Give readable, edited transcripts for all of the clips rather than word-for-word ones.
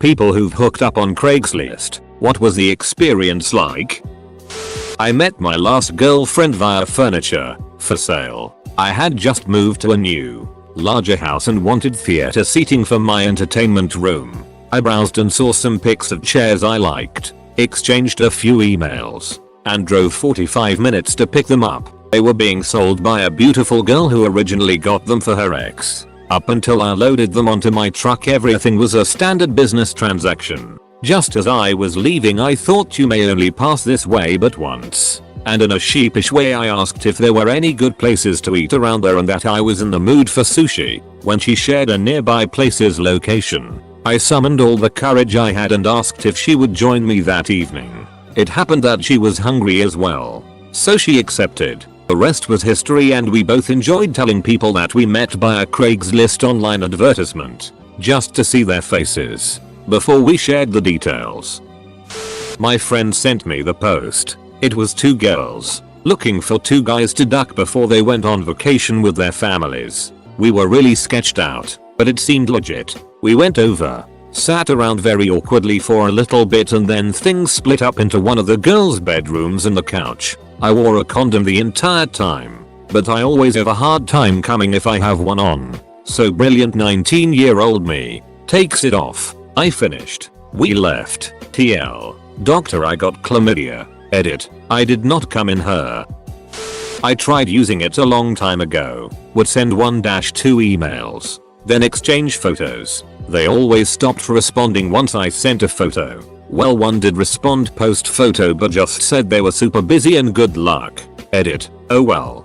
People who've hooked up on Craigslist. What was the experience like? I met my last girlfriend via furniture for sale. I had just moved to a new, larger house and wanted theater seating for my entertainment room. I browsed and saw some pics of chairs I liked, exchanged a few emails, and drove 45 minutes to pick them up. They were being sold by a beautiful girl who originally got them for her ex. Up until I loaded them onto my truck, everything was a standard business transaction. Just as I was leaving, I thought you may only pass this way but once. And in a sheepish way I asked if there were any good places to eat around there and that I was in the mood for sushi. When she shared a nearby place's location, I summoned all the courage I had and asked if she would join me that evening. It happened that she was hungry as well, so she accepted. The rest was history, and we both enjoyed telling people that we met by a Craigslist online advertisement, just to see their faces, before we shared the details. My friend sent me the post. It was two girls looking for two guys to duck before they went on vacation with their families. We were really sketched out, but it seemed legit. We went over, sat around very awkwardly for a little bit, and then things split up into one of the girls' bedrooms and the couch. I wore a condom the entire time, but I always have a hard time coming if I have one on. So brilliant 19-year-old me takes it off. I finished. We left. TL. Doctor, I got chlamydia. Edit. I did not come in her. I tried using it a long time ago. Would send 1-2 emails, then exchange photos. They always stopped responding once I sent a photo. Well, one did respond post photo but just said they were super busy and good luck. Edit. Oh well.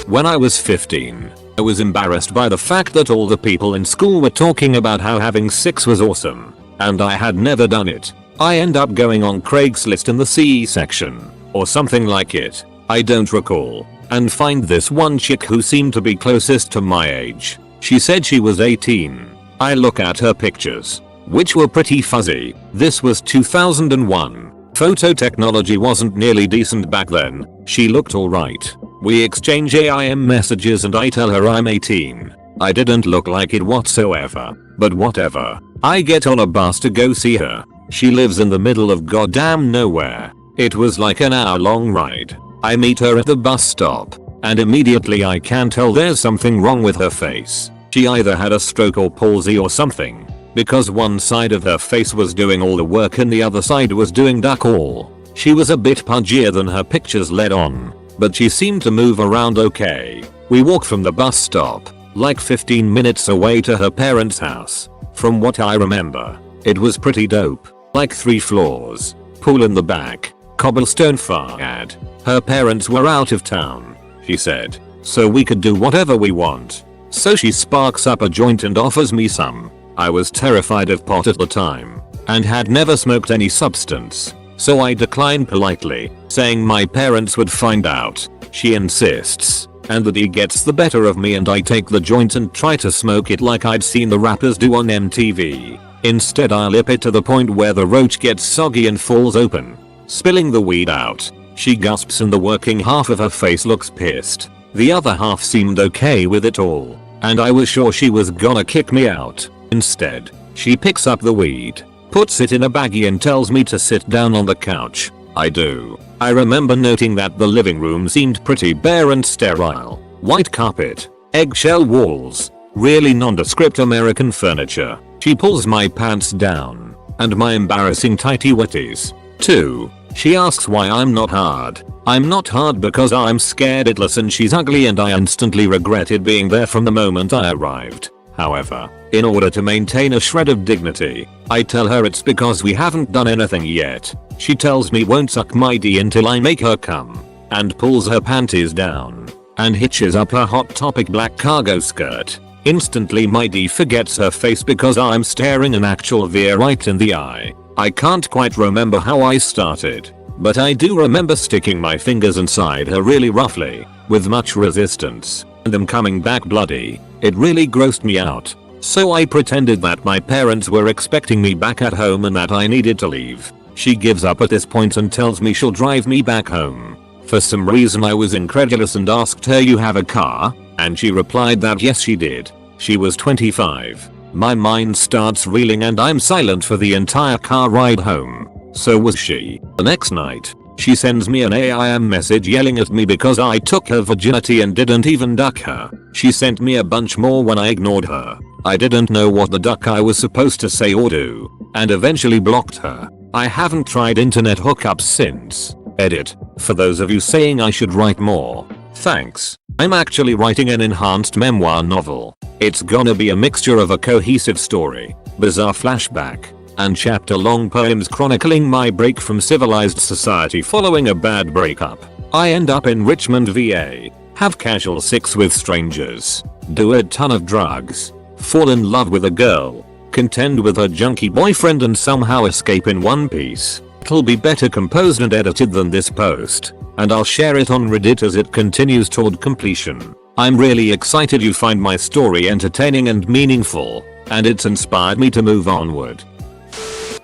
When I was 15, I was embarrassed by the fact that all the people in school were talking about how having sex was awesome, and I had never done it. I end up going on Craigslist in the CE section, or something like it, I don't recall, and find this one chick who seemed to be closest to my age. She said she was 18. I look at her pictures, which were pretty fuzzy. This was 2001. Photo technology wasn't nearly decent back then. She looked alright. We exchange AIM messages and I tell her I'm 18. I didn't look like it whatsoever, but whatever. I get on a bus to go see her. She lives in the middle of goddamn nowhere. It was like an hour-long ride. I meet her at the bus stop, and immediately I can tell there's something wrong with her face. She either had a stroke or palsy or something, because one side of her face was doing all the work and the other side was doing duck all. She was a bit pudgier than her pictures led on, but she seemed to move around okay. We walked from the bus stop, like 15 minutes away, to her parents' house. From what I remember, it was pretty dope. Like 3 floors, pool in the back, cobblestone facade. Her parents were out of town, she said, so we could do whatever we want. So she sparks up a joint and offers me some. I was terrified of pot at the time, and had never smoked any substance, so I declined politely, saying my parents would find out. She insists, and that he gets the better of me, and I take the joint and try to smoke it like I'd seen the rappers do on MTV. Instead I lip it to the point where the roach gets soggy and falls open, spilling the weed out. She gasps and the working half of her face looks pissed. The other half seemed okay with it all, and I was sure she was gonna kick me out. Instead, she picks up the weed, puts it in a baggie and tells me to sit down on the couch. I do. I remember noting that the living room seemed pretty bare and sterile. White carpet, eggshell walls, really nondescript American furniture. She pulls my pants down, and my embarrassing tighty whities, too. She asks why I'm not hard. I'm not hard because I'm scared shitless and she's ugly, and I instantly regretted being there from the moment I arrived. However, in order to maintain a shred of dignity, I tell her it's because we haven't done anything yet. She tells me won't suck my D until I make her come, and pulls her panties down, and hitches up her Hot Topic black cargo skirt. Instantly my D forgets her face because I'm staring an actual veer right in the eye. I can't quite remember how I started, but I do remember sticking my fingers inside her really roughly, with much resistance, and them coming back bloody. It really grossed me out. So I pretended that my parents were expecting me back at home and that I needed to leave. She gives up at this point and tells me she'll drive me back home. For some reason I was incredulous and asked her, "You have a car?" And she replied that yes she did. She was 25. My mind starts reeling and I'm silent for the entire car ride home. So was she. The next night, she sends me an AIM message yelling at me because I took her virginity and didn't even duck her. She sent me a bunch more when I ignored her. I didn't know what the duck I was supposed to say or do, and eventually blocked her. I haven't tried internet hookups since. Edit. For those of you saying I should write more, thanks. I'm actually writing an enhanced memoir novel. It's gonna be a mixture of a cohesive story, bizarre flashback, and chapter-long poems chronicling my break from civilized society following a bad breakup. I end up in Richmond, VA, have casual sex with strangers, do a ton of drugs, fall in love with a girl, contend with her junkie boyfriend and somehow escape in one piece. It'll be better composed and edited than this post, and I'll share it on Reddit as it continues toward completion. I'm really excited you find my story entertaining and meaningful, and it's inspired me to move onward.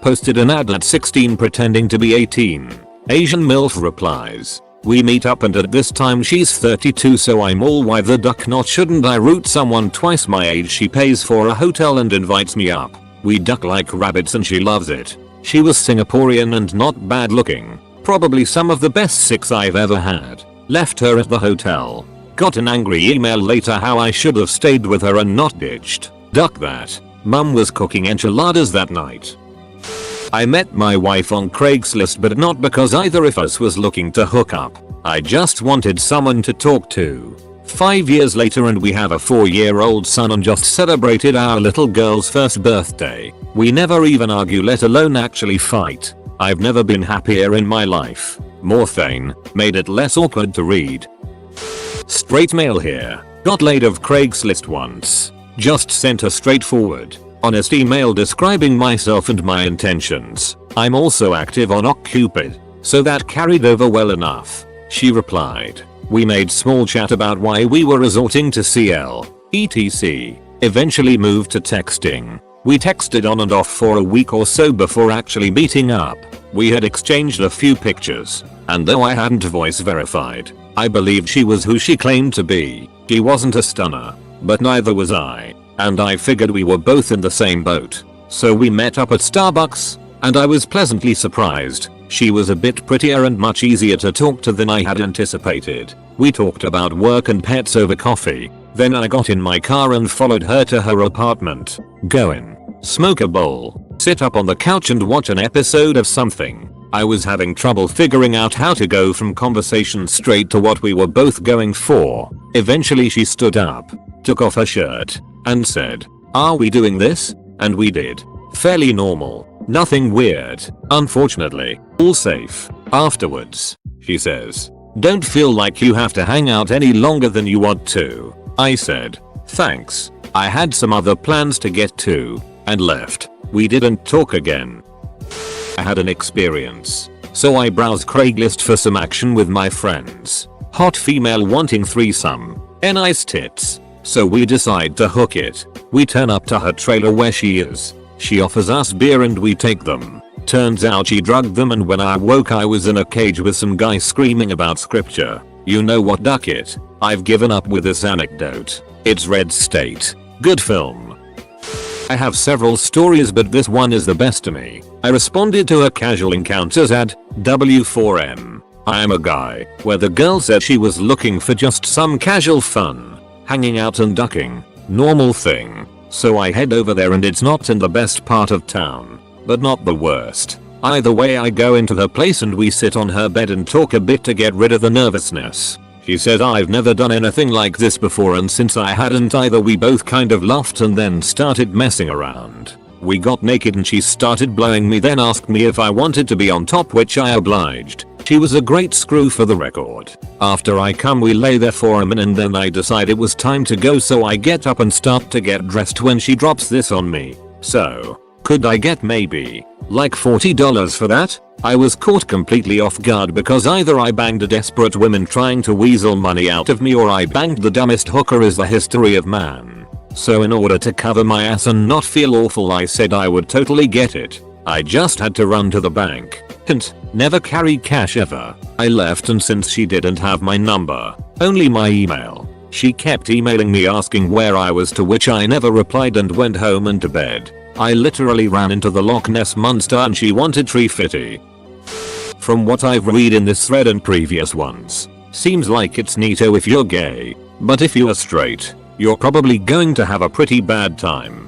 Posted an ad at 16 pretending to be 18. Asian MILF replies. We meet up and at this time she's 32 so I'm all why the duck not shouldn't I root someone twice my age. She pays for a hotel and invites me up. We duck like rabbits and she loves it. She was Singaporean and not bad looking. Probably some of the best sex I've ever had. Left her at the hotel. Got an angry email later how I should have stayed with her and not ditched. Duck that. Mum was cooking enchiladas that night. I met my wife on Craigslist but not because either of us was looking to hook up. I just wanted someone to talk to. 5 years later and we have a 4-year-old son and just celebrated our little girl's first birthday. We never even argue let alone actually fight. I've never been happier in my life. Morphine made it less awkward to read. Straight mail here. Got laid of Craigslist once. Just sent a straightforward, honest email describing myself and my intentions. I'm also active on OkCupid, so that carried over well enough. She replied. We made small chat about why we were resorting to CL, etc. Eventually moved to texting. We texted on and off for a week or so before actually meeting up. We had exchanged a few pictures, and though I hadn't voice verified, I believed she was who she claimed to be. She wasn't a stunner, but neither was I, and I figured we were both in the same boat. So we met up at Starbucks, and I was pleasantly surprised. She was a bit prettier and much easier to talk to than I had anticipated. We talked about work and pets over coffee. Then I got in my car and followed her to her apartment. Go in, smoke a bowl, sit up on the couch and watch an episode of something. I was having trouble figuring out how to go from conversation straight to what we were both going for. Eventually she stood up, took off her shirt, and said, "Are we doing this?" And we did. Fairly normal. Nothing weird. Unfortunately, all safe. Afterwards, she says, "Don't feel like you have to hang out any longer than you want to." I said, "Thanks. I had some other plans to get to," and left. We didn't talk again. I had an experience. So I browsed Craigslist for some action with my friends. Hot female wanting threesome. Nice tits. So we decide to hook it. We turn up to her trailer where she is. She offers us beer and we take them. Turns out she drugged them and when I woke I was in a cage with some guy screaming about scripture. You know what, duck it. I've given up with this anecdote. It's Red State. Good film. I have several stories but this one is the best to me. I responded to a casual encounters ad, W4M. I am a guy, where the girl said she was looking for just some casual fun. Hanging out and ducking. Normal thing. So I head over there and it's not in the best part of town, but not the worst. Either way I go into her place and we sit on her bed and talk a bit to get rid of the nervousness. She said I've never done anything like this before and since I hadn't either we both kind of laughed and then started messing around. We got naked and she started blowing me then asked me if I wanted to be on top which I obliged. She was a great screw for the record. After I come we lay there for a minute and then I decide it was time to go so I get up and start to get dressed when she drops this on me. So, could I get maybe like $40 for that? I was caught completely off guard because either I banged a desperate woman trying to weasel money out of me or I banged the dumbest hooker is the history of man. So in order to cover my ass and not feel awful I said I would totally get it. I just had to run to the bank. Hint, never carry cash ever. I left and since she didn't have my number, only my email, She kept emailing me asking where I was, to which I never replied and went home and to bed. I literally ran into the Loch Ness monster and she wanted Tree Fitty. From what I've read in this thread and previous ones, seems like it's neato if you're gay, but if you're straight, you're probably going to have a pretty bad time.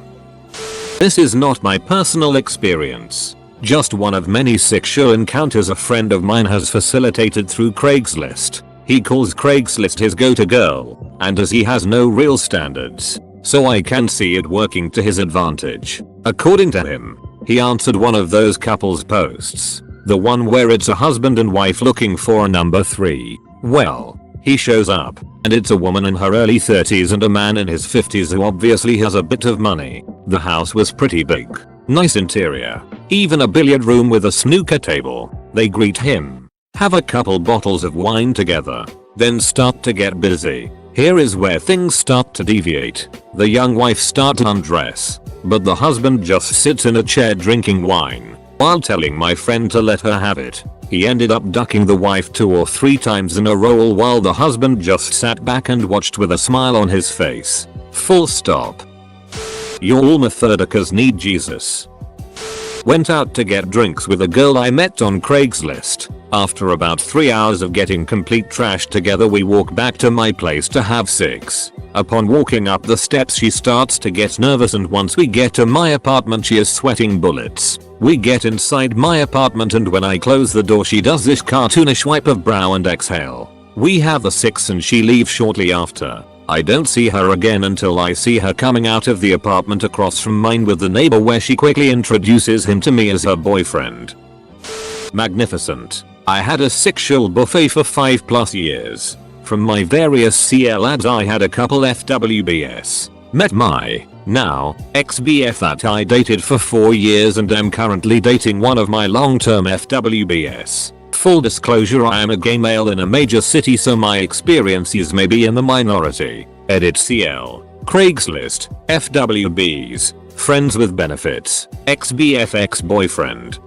This is not my personal experience, just one of many sexual encounters a friend of mine has facilitated through Craigslist. He calls Craigslist his go-to girl, and as he has no real standards, so I can see it working to his advantage. According to him, he answered one of those couples posts, the one where it's a husband and wife looking for a number 3. Well, he shows up, and it's a woman in her early 30s and a man in his 50s who obviously has a bit of money. The house was pretty big, nice interior, even a billiard room with a snooker table. They greet him, have a couple bottles of wine together, then start to get busy. Here is where things start to deviate. The young wife starts to undress, but the husband just sits in a chair drinking wine, while telling my friend to let her have it. He ended up ducking the wife 2 or 3 times in a row while the husband just sat back and watched with a smile on his face. Full stop. Your all Methodikas need Jesus. Went out to get drinks with a girl I met on Craigslist. After about 3 hours of getting complete trash together, we walk back to my place to have sex. Upon walking up the steps she starts to get nervous, and once we get to my apartment she is sweating bullets. We get inside my apartment and when I close the door she does this cartoonish wipe of brow and exhale. We have the sex and she leaves shortly after. I don't see her again until I see her coming out of the apartment across from mine with the neighbor, where she quickly introduces him to me as her boyfriend. Magnificent. I had a sexual buffet for 5+ years. From my various CL ads I had a couple FWBs. Met my, now, ex-BF that I dated for 4 years and am currently dating one of my long-term FWBs. Full disclosure, I am a gay male in a major city, so my experiences may be in the minority. Edit CL. Craigslist. FWBs. Friends with benefits. Ex-BF ex-boyfriend.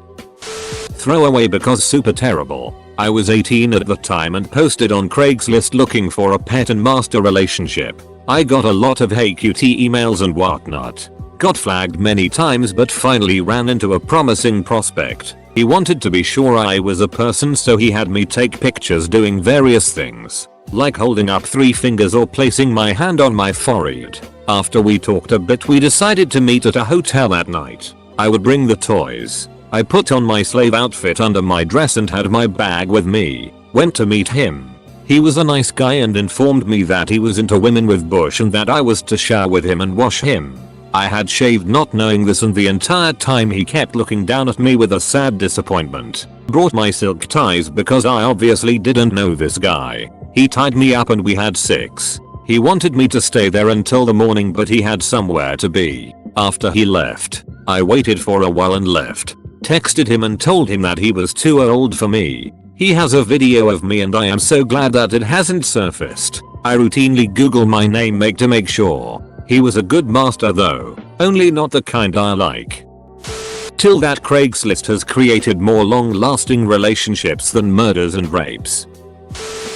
Throwaway because super terrible. I was 18 at the time and posted on Craigslist looking for a pet and master relationship. I got a lot of hey cutie emails and whatnot. Got flagged many times but finally ran into a promising prospect. He wanted to be sure I was a person, so he had me take pictures doing various things, like holding up 3 fingers or placing my hand on my forehead. After we talked a bit we decided to meet at a hotel that night. I would bring the toys. I put on my slave outfit under my dress and had my bag with me. Went to meet him. He was a nice guy and informed me that he was into women with bush and that I was to shower with him and wash him. I had shaved not knowing this, and the entire time he kept looking down at me with a sad disappointment. Brought my silk ties because I obviously didn't know this guy. He tied me up and we had sex. He wanted me to stay there until the morning but he had somewhere to be. After he left, I waited for a while and left. Texted him and told him that he was too old for me. He has a video of me and I am so glad that it hasn't surfaced. I routinely Google my name to make sure. He was a good master though, only not the kind I like. Till that Craigslist has created more long-lasting relationships than murders and rapes.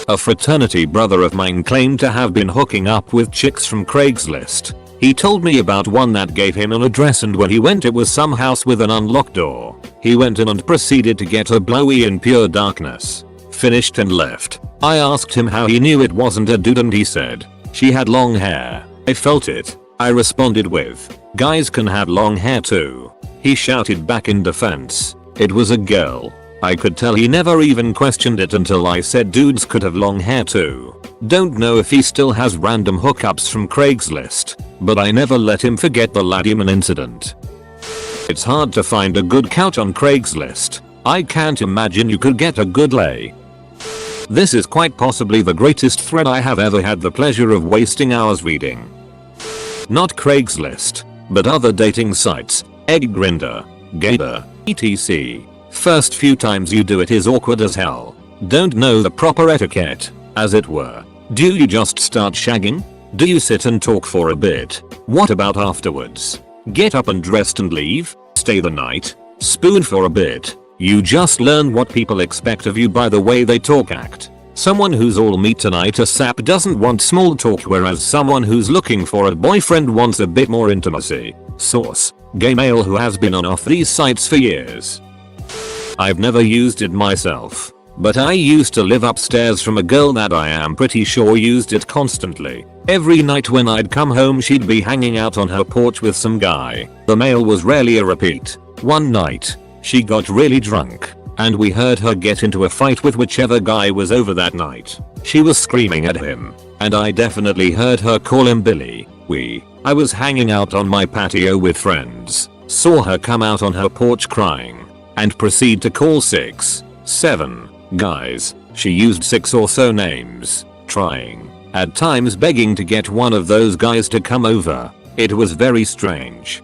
A fraternity brother of mine claimed to have been hooking up with chicks from Craigslist. He told me about one that gave him an address, and when he went it was some house with an unlocked door. He went in and proceeded to get her blowy in pure darkness. Finished and left. I asked him how he knew it wasn't a dude and he said, she had long hair. I felt it. I responded with, guys can have long hair too. He shouted back in defense, it was a girl. I could tell he never even questioned it until I said dudes could have long hair too. Don't know if he still has random hookups from Craigslist, but I never let him forget the Laddyman incident. It's hard to find a good couch on Craigslist. I can't imagine you could get a good lay. This is quite possibly the greatest thread I have ever had the pleasure of wasting hours reading. Not Craigslist, but other dating sites, Egg Grindr, Gator, etc. First few times you do it is awkward as hell. Don't know the proper etiquette, as it were. Do you just start shagging? Do you sit and talk for a bit? What about afterwards? Get up and dressed and leave? Stay the night? Spoon for a bit? You just learn what people expect of you by the way they talk act. Someone who's all meat tonight ASAP doesn't want small talk, whereas someone who's looking for a boyfriend wants a bit more intimacy. Source: gay male who has been on off these sites for years. I've never used it myself, but I used to live upstairs from a girl that I am pretty sure used it constantly. Every night when I'd come home she'd be hanging out on her porch with some guy. The male was rarely a repeat. One night, she got really drunk, and we heard her get into a fight with whichever guy was over that night. She was screaming at him, and I definitely heard her call him Billy. I was hanging out on my patio with friends, saw her come out on her porch crying, and proceed to call 6, 7 guys. She used 6 or so names, trying, at times begging to get one of those guys to come over. It was very strange.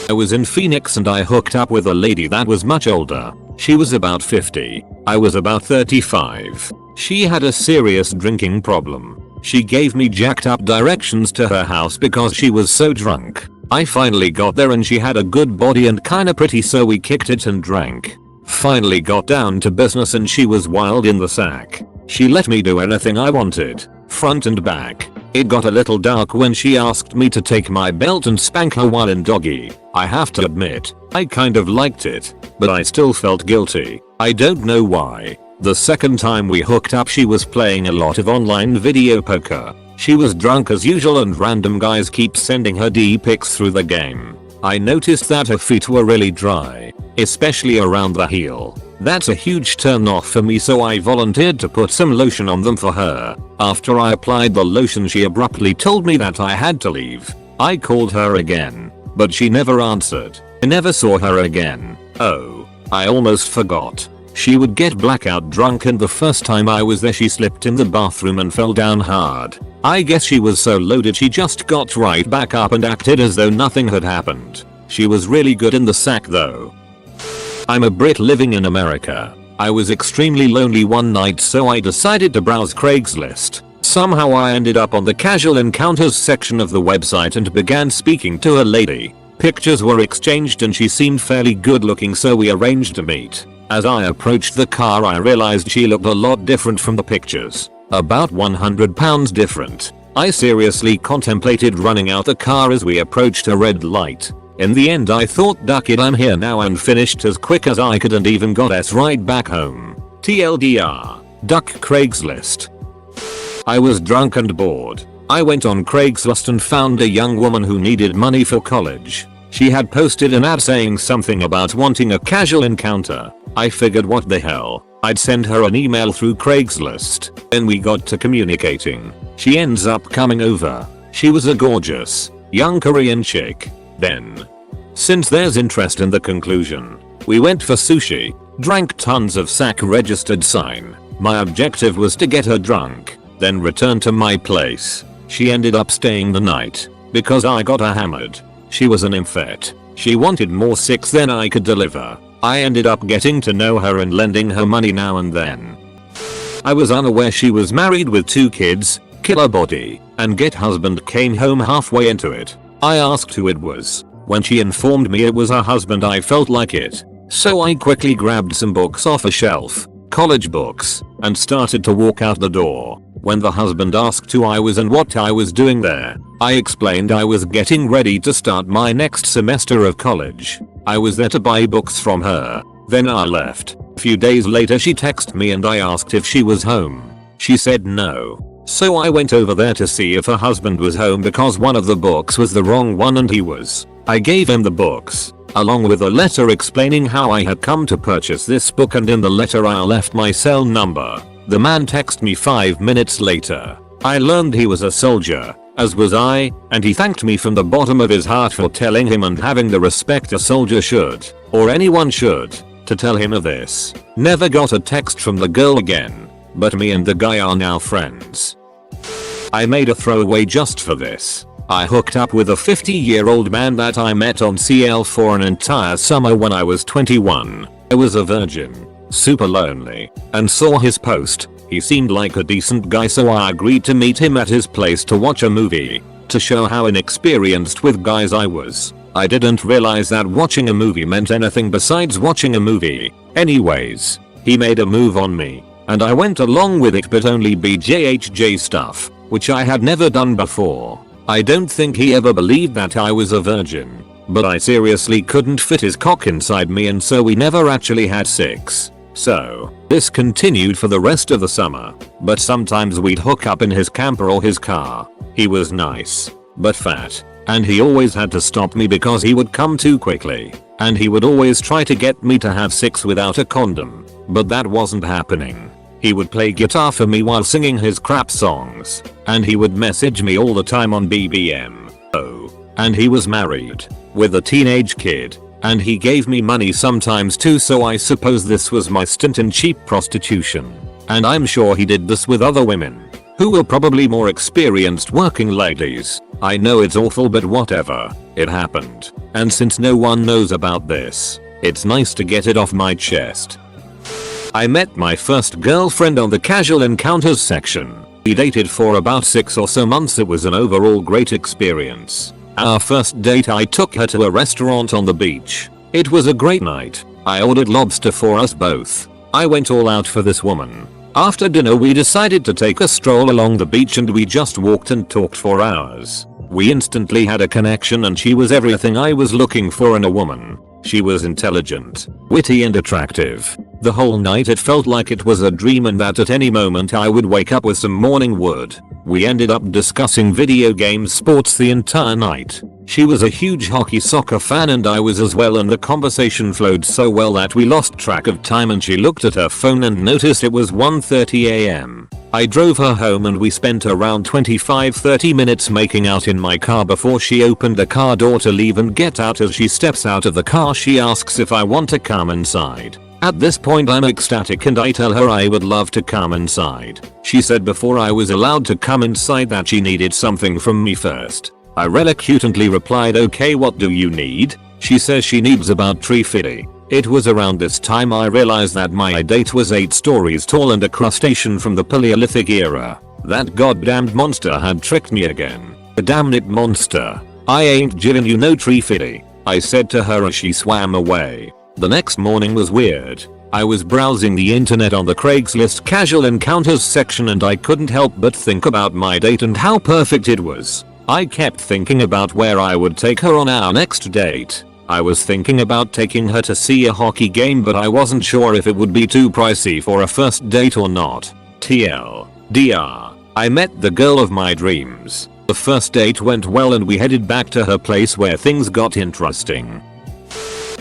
I was in Phoenix and I hooked up with a lady that was much older. She was about 50. I was about 35. She had a serious drinking problem. She gave me jacked up directions to her house because she was so drunk. I finally got there and she had a good body and kinda pretty, so we kicked it and drank. Finally got down to business and she was wild in the sack. She let me do anything I wanted, front and back. It got a little dark when she asked me to take my belt and spank her while in doggy. I have to admit, I kind of liked it, but I still felt guilty. I don't know why. The second time we hooked up she was playing a lot of online video poker. She was drunk as usual and random guys keep sending her D-pics through the game. I noticed that her feet were really dry, especially around the heel. That's a huge turn off for me, so I volunteered to put some lotion on them for her. After I applied the lotion she abruptly told me that I had to leave. I called her again, but she never answered. I never saw her again. Oh, I almost forgot. She would get blackout drunk and the first time I was there she slipped in the bathroom and fell down hard. I guess she was so loaded she just got right back up and acted as though nothing had happened. She was really good in the sack though. I'm a Brit living in America. I was extremely lonely one night, so I decided to browse Craigslist. Somehow I ended up on the casual encounters section of the website and began speaking to a lady. Pictures were exchanged and she seemed fairly good looking, so we arranged to meet. As I approached the car I realized she looked a lot different from the pictures. About 100 pounds different. I seriously contemplated running out the car as we approached a red light. In the end I thought, duck it, I'm here now, and finished as quick as I could and even got us right back home. TLDR. Duck Craigslist. I was drunk and bored. I went on Craigslist and found a young woman who needed money for college. She had posted an ad saying something about wanting a casual encounter. I figured, what the hell, I'd send her an email through Craigslist. Then we got to communicating. She ends up coming over. She was a gorgeous, young Korean chick. Then, since there's interest in the conclusion, we went for sushi, drank tons of sack registered sign. My objective was to get her drunk, then return to my place. She ended up staying the night, because I got her hammered. She was an infet. She wanted more six than I could deliver. I ended up getting to know her and lending her money now and then. I was unaware she was married with 2 kids, killer body, and get husband came home halfway into it. I asked who it was. When she informed me it was her husband, I felt like it. So I quickly grabbed some books off a shelf, college books, and started to walk out the door. When the husband asked who I was and what I was doing there, I explained I was getting ready to start my next semester of college. I was there to buy books from her. Then I left. A few days later she texted me and I asked if she was home. She said no. So I went over there to see if her husband was home because one of the books was the wrong one and he was. I gave him the books, along with a letter explaining how I had come to purchase this book, and in the letter I left my cell number. The man texted me 5 minutes later. I learned he was a soldier, as was I, and he thanked me from the bottom of his heart for telling him and having the respect a soldier should, or anyone should, to tell him of this. Never got a text from the girl again, but me and the guy are now friends. I made a throwaway just for this. I hooked up with a 50-year-old man that I met on CL for an entire summer when I was 21. I was a virgin, super lonely, and saw his post. He seemed like a decent guy, so I agreed to meet him at his place to watch a movie. To show how inexperienced with guys I was, I didn't realize that watching a movie meant anything besides watching a movie. Anyways, he made a move on me. and I went along with it, but only BJHJ stuff, which I had never done before. I don't think he ever believed that I was a virgin, but I seriously couldn't fit his cock inside me, and so we never actually had sex. So, this continued for the rest of the summer, but sometimes we'd hook up in his camper or his car. He was nice, but fat, and he always had to stop me because he would come too quickly, and he would always try to get me to have sex without a condom, but that wasn't happening. He would play guitar for me while singing his crap songs, and he would message me all the time on BBM. Oh, and he was married, with a teenage kid, and he gave me money sometimes too, so I suppose this was my stint in cheap prostitution. And I'm sure he did this with other women, who were probably more experienced working ladies. I know it's awful, but whatever, it happened. And since no one knows about this, it's nice to get it off my chest. I met my first girlfriend on the casual encounters section. We dated for about 6 or so months. It was an overall great experience. Our first date, I took her to a restaurant on the beach. It was a great night. I ordered lobster for us both. I went all out for this woman. After dinner we decided to take a stroll along the beach, and we just walked and talked for hours. We instantly had a connection, and she was everything I was looking for in a woman. She was intelligent, witty and attractive. The whole night it felt like it was a dream, and that at any moment I would wake up with some morning wood. We ended up discussing video games, sports the entire night. She was a huge hockey soccer fan and I was as well, and the conversation flowed so well that we lost track of time, and she looked at her phone and noticed it was 1:30 AM. I drove her home and we spent around 25-30 minutes making out in my car before she opened the car door to leave and get out. As she steps out of the car, she asks if I want to come inside. At this point I'm ecstatic and I tell her I would love to come inside. She said before I was allowed to come inside that she needed something from me first. I reluctantly replied, okay, what do you need? She says she needs about $350. It was around this time I realized that my date was 8 stories tall and a crustacean from the Paleolithic era. That goddamned monster had tricked me again. The damn it monster. I ain't giving you no $350, I said to her as she swam away. The next morning was weird. I was browsing the internet on the Craigslist casual encounters section and I couldn't help but think about my date and how perfect it was. I kept thinking about where I would take her on our next date. I was thinking about taking her to see a hockey game, but I wasn't sure if it would be too pricey for a first date or not. TLDR. I met the girl of my dreams. The first date went well and we headed back to her place where things got interesting.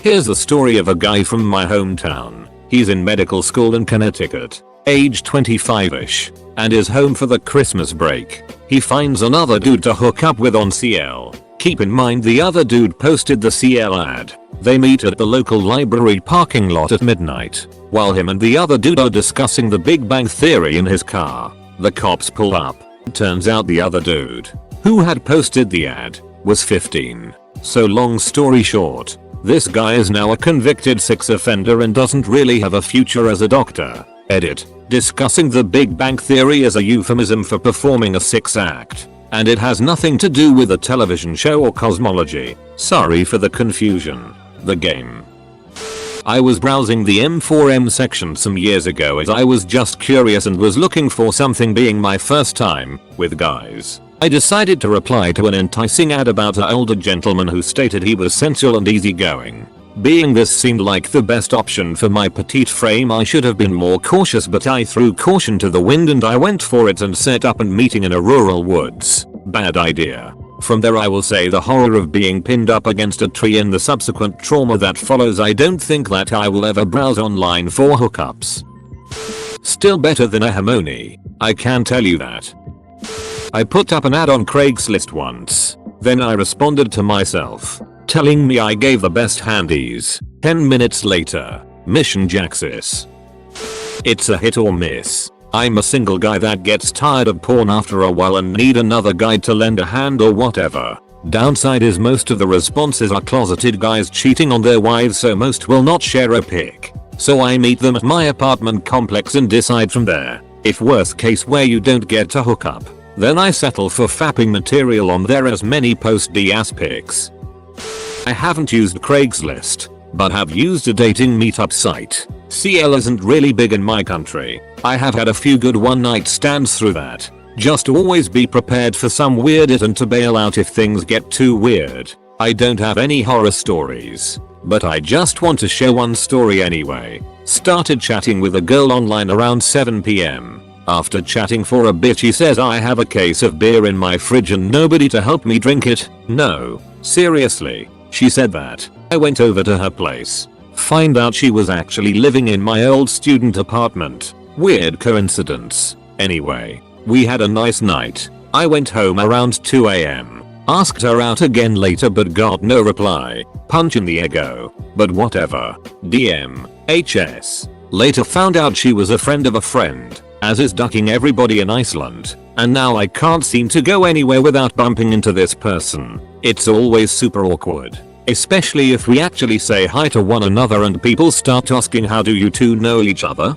Here's the story of a guy from my hometown. He's in medical school in Connecticut, age 25ish, and is home for the Christmas break. He finds another dude to hook up with on CL. Keep in mind the other dude posted the CL ad. They meet at the local library parking lot at midnight, while him and the other dude are discussing the Big Bang Theory in his car. The cops pull up. Turns out the other dude, who had posted the ad, was 15. So long story short, this guy is now a convicted sex offender and doesn't really have a future as a doctor. Edit. Discussing the Big Bang Theory is a euphemism for performing a sex act, and it has nothing to do with a television show or cosmology. Sorry for the confusion. The game. I was browsing the M4M section some years ago as I was just curious and was looking for something, being my first time with guys. I decided to reply to an enticing ad about an older gentleman who stated he was sensual and easygoing. Being this seemed like the best option for my petite frame, I should have been more cautious, but I threw caution to the wind and I went for it and set up a meeting in a rural woods. Bad idea. From there I will say the horror of being pinned up against a tree and the subsequent trauma that follows. I don't think that I will ever browse online for hookups. Still better than a harmony, I can tell you that. I put up an ad on Craigslist once. Then I responded to myself, telling me I gave the best handies. 10 minutes later, mission Jaxis. It's a hit or miss. I'm a single guy that gets tired of porn after a while and need another guy to lend a hand or whatever. Downside is most of the responses are closeted guys cheating on their wives, so most will not share a pic. So I meet them at my apartment complex and decide from there. If worst case where you don't get to hook up, then I settle for fapping material on there as many post DS pics. I haven't used Craigslist, but have used a dating meetup site. CL isn't really big in my country. I have had a few good one night stands through that. Just always be prepared for some weird it and to bail out if things get too weird. I don't have any horror stories, but I just want to share one story anyway. Started chatting with a girl online around 7 PM. After chatting for a bit she says I have a case of beer in my fridge and nobody to help me drink it. No, seriously, she said that. I went over to her place. Find out she was actually living in my old student apartment. Weird coincidence. Anyway, we had a nice night. I went home around 2 AM. Asked her out again later but got no reply. Punch in the ego. But whatever. DM. HS. Later found out she was a friend of a friend, as is ducking everybody in Iceland. And now I can't seem to go anywhere without bumping into this person. It's always super awkward. Especially if we actually say hi to one another and people start asking how do you two know each other?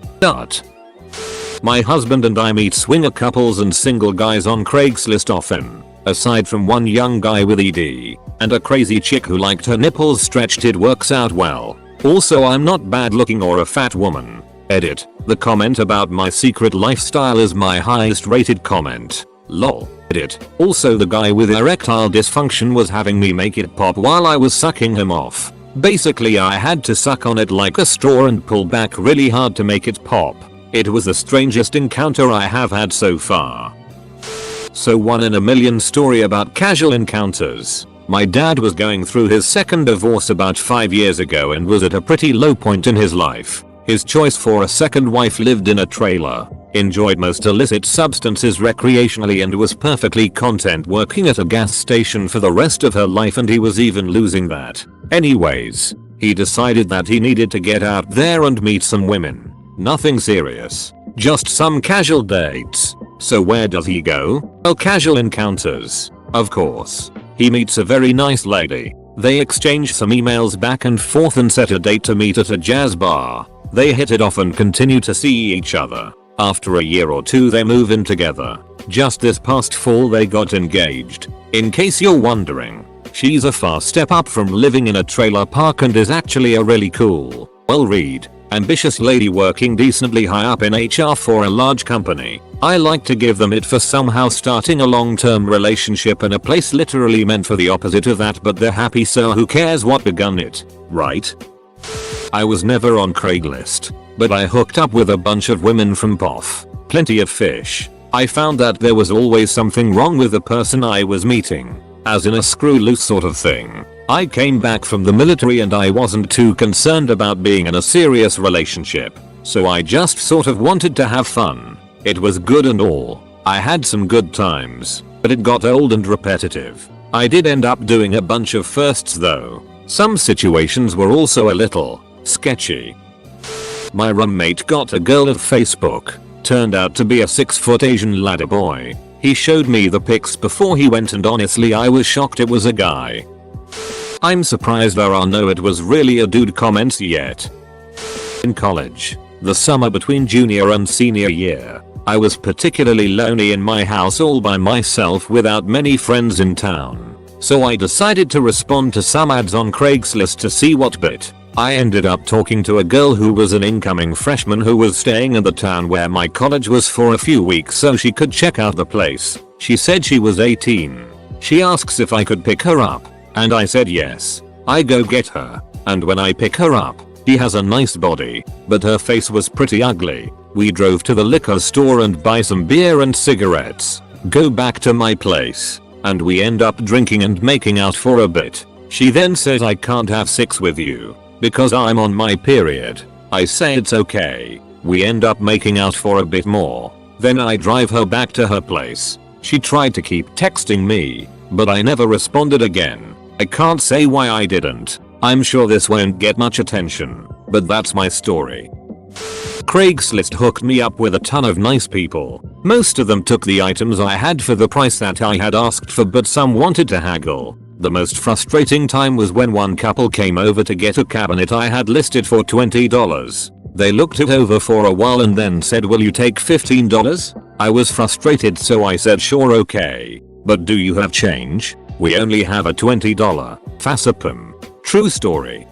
My husband and I meet swinger couples and single guys on Craigslist often. Aside from one young guy with ED and a crazy chick who liked her nipples stretched, it works out well. Also, I'm not bad looking or a fat woman. Edit. The comment about my secret lifestyle is my highest rated comment. Lol. Edit. Also, the guy with erectile dysfunction was having me make it pop while I was sucking him off. Basically I had to suck on it like a straw and pull back really hard to make it pop. It was the strangest encounter I have had so far. So one in a million story about casual encounters. My dad was going through his second divorce about 5 years ago and was at a pretty low point in his life. His choice for a second wife lived in a trailer, enjoyed most illicit substances recreationally and was perfectly content working at a gas station for the rest of her life, and he was even losing that. Anyways, he decided that he needed to get out there and meet some women. Nothing serious, just some casual dates. So where does he go? Well, casual encounters. Of course. He meets a very nice lady. They exchange some emails back and forth and set a date to meet at a jazz bar. They hit it off and continue to see each other. After a year or two they move in together. Just this past fall they got engaged. In case you're wondering, she's a far step up from living in a trailer park and is actually a really cool, well-read, ambitious lady working decently high up in HR for a large company. I like to give them it for somehow starting a long-term relationship in a place literally meant for the opposite of that, but they're happy, so who cares what begun it, right? I was never on Craigslist, but I hooked up with a bunch of women from POF. Plenty of fish. I found that there was always something wrong with the person I was meeting, as in a screw loose sort of thing. I came back from the military and I wasn't too concerned about being in a serious relationship, so I just sort of wanted to have fun. It was good and all. I had some good times, but it got old and repetitive. I did end up doing a bunch of firsts though. Some situations were also a little sketchy. My roommate got a girl at Facebook. Turned out to be a 6-foot Asian ladder boy. He showed me the pics before he went and honestly I was shocked it was a guy. I'm surprised there are no "it was really a dude" comments yet. In college, the summer between junior and senior year, I was particularly lonely in my house all by myself without many friends in town. So I decided to respond to some ads on Craigslist to see what bit. I ended up talking to a girl who was an incoming freshman who was staying in the town where my college was for a few weeks so she could check out the place. She said she was 18. She asks if I could pick her up, and I said yes. I go get her, and when I pick her up, she has a nice body, but her face was pretty ugly. We drove to the liquor store and buy some beer and cigarettes, go back to my place, and we end up drinking and making out for a bit. She then says I can't have sex with you because I'm on my period. I say it's okay. We end up making out for a bit more. Then I drive her back to her place. She tried to keep texting me, but I never responded again. I can't say why I didn't. I'm sure this won't get much attention, but that's my story. Craigslist hooked me up with a ton of nice people. Most of them took the items I had for the price that I had asked for, but some wanted to haggle. The most frustrating time was when one couple came over to get a cabinet I had listed for $20. They looked it over for a while and then said, "Will you take $15? I was frustrated, so I said sure, okay. But do you have change? We only have a $20. Fassapum. True story.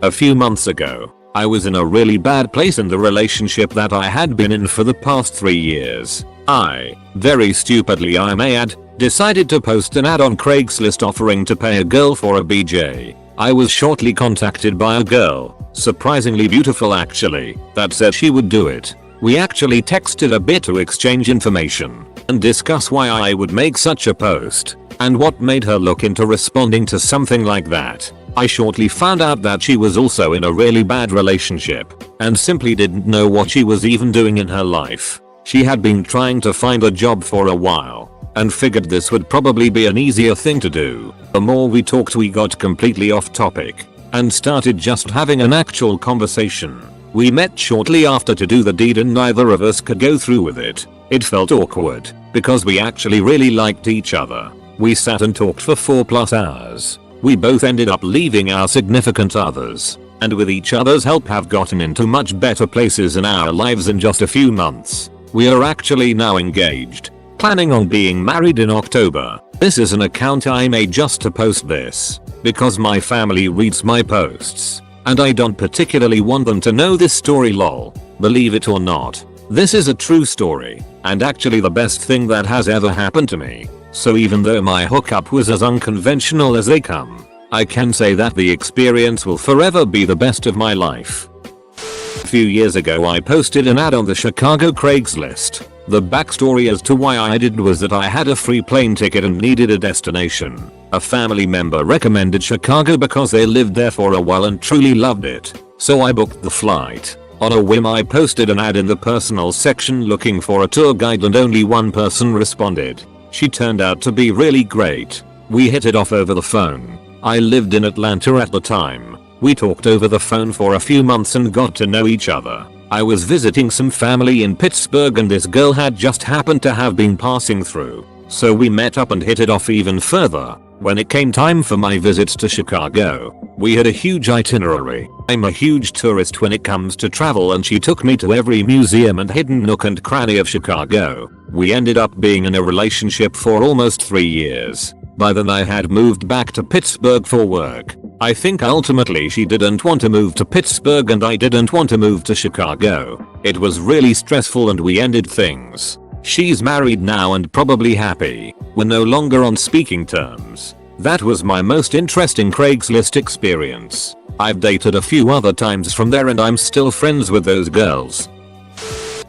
A few months ago, I was in a really bad place in the relationship that I had been in for the past 3 years. I, very stupidly I may add, decided to post an ad on Craigslist offering to pay a girl for a BJ. I was shortly contacted by a girl, surprisingly beautiful actually, that said she would do it. We actually texted a bit to exchange information and discuss why I would make such a post and what made her look into responding to something like that. I shortly found out that she was also in a really bad relationship and simply didn't know what she was even doing in her life. She had been trying to find a job for a while and figured this would probably be an easier thing to do. The more we talked we got completely off topic and started just having an actual conversation. We met shortly after to do the deed and neither of us could go through with it. It felt awkward because we actually really liked each other. We sat and talked for 4+ hours. We both ended up leaving our significant others and with each other's help have gotten into much better places in our lives in just a few months. We are actually now engaged, planning on being married in October. This is an account I made just to post this because my family reads my posts and I don't particularly want them to know this story lol. Believe it or not, this is a true story and actually the best thing that has ever happened to me. So even though my hookup was as unconventional as they come, I can say that the experience will forever be the best of my life. A few years ago I posted an ad on the Chicago Craigslist. The backstory as to why I did was that I had a free plane ticket and needed a destination. A family member recommended Chicago because they lived there for a while and truly loved it. So I booked the flight. On a whim I posted an ad in the personal section looking for a tour guide and only one person responded. She turned out to be really great. We hit it off over the phone. I lived in Atlanta at the time. We talked over the phone for a few months and got to know each other. I was visiting some family in Pittsburgh and this girl had just happened to have been passing through. So we met up and hit it off even further. When it came time for my visits to Chicago, we had a huge itinerary. I'm a huge tourist when it comes to travel and she took me to every museum and hidden nook and cranny of Chicago. We ended up being in a relationship for almost 3 years. By then I had moved back to Pittsburgh for work. I think ultimately she didn't want to move to Pittsburgh and I didn't want to move to Chicago. It was really stressful and we ended things. She's married now and probably happy. We're no longer on speaking terms. That was my most interesting Craigslist experience. I've dated a few other times from there and I'm still friends with those girls.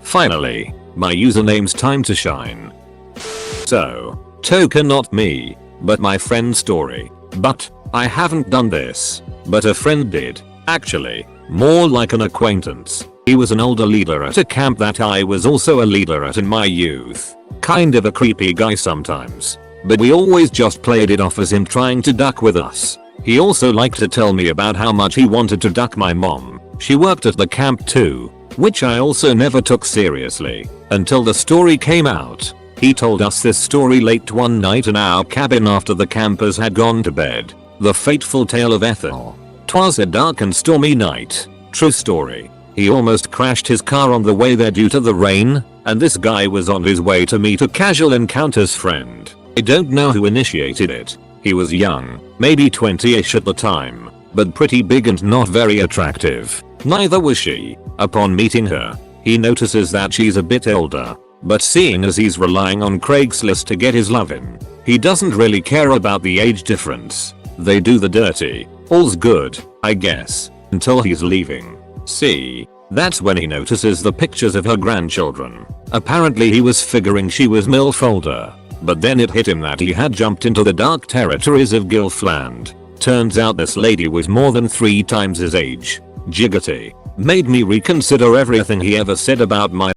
Finally, my username's time to shine. So, token not me, but my friend's story. But, I haven't done this. But a friend did. Actually, more like an acquaintance. He was an older leader at a camp that I was also a leader at in my youth. Kind of a creepy guy sometimes. But we always just played it off as him trying to duck with us. He also liked to tell me about how much he wanted to duck my mom. She worked at the camp too, which I also never took seriously until the story came out. He told us this story late one night in our cabin after the campers had gone to bed. The fateful tale of Ethel. 'Twas a dark and stormy night. True story. He almost crashed his car on the way there due to the rain, and this guy was on his way to meet a casual encounters friend. I don't know who initiated it. He was young, maybe 20ish at the time, but pretty big and not very attractive. Neither was she. Upon meeting her, he notices that she's a bit older, but seeing as he's relying on Craigslist to get his lovin', he doesn't really care about the age difference. They do the dirty. All's good, I guess, until he's leaving. See, that's when he notices the pictures of her grandchildren. Apparently he was figuring she was MILF older, but then it hit him that he had jumped into the dark territories of Gilfland. Turns out this lady was more than 3 times his age. Jiggity. Made me reconsider everything he ever said about my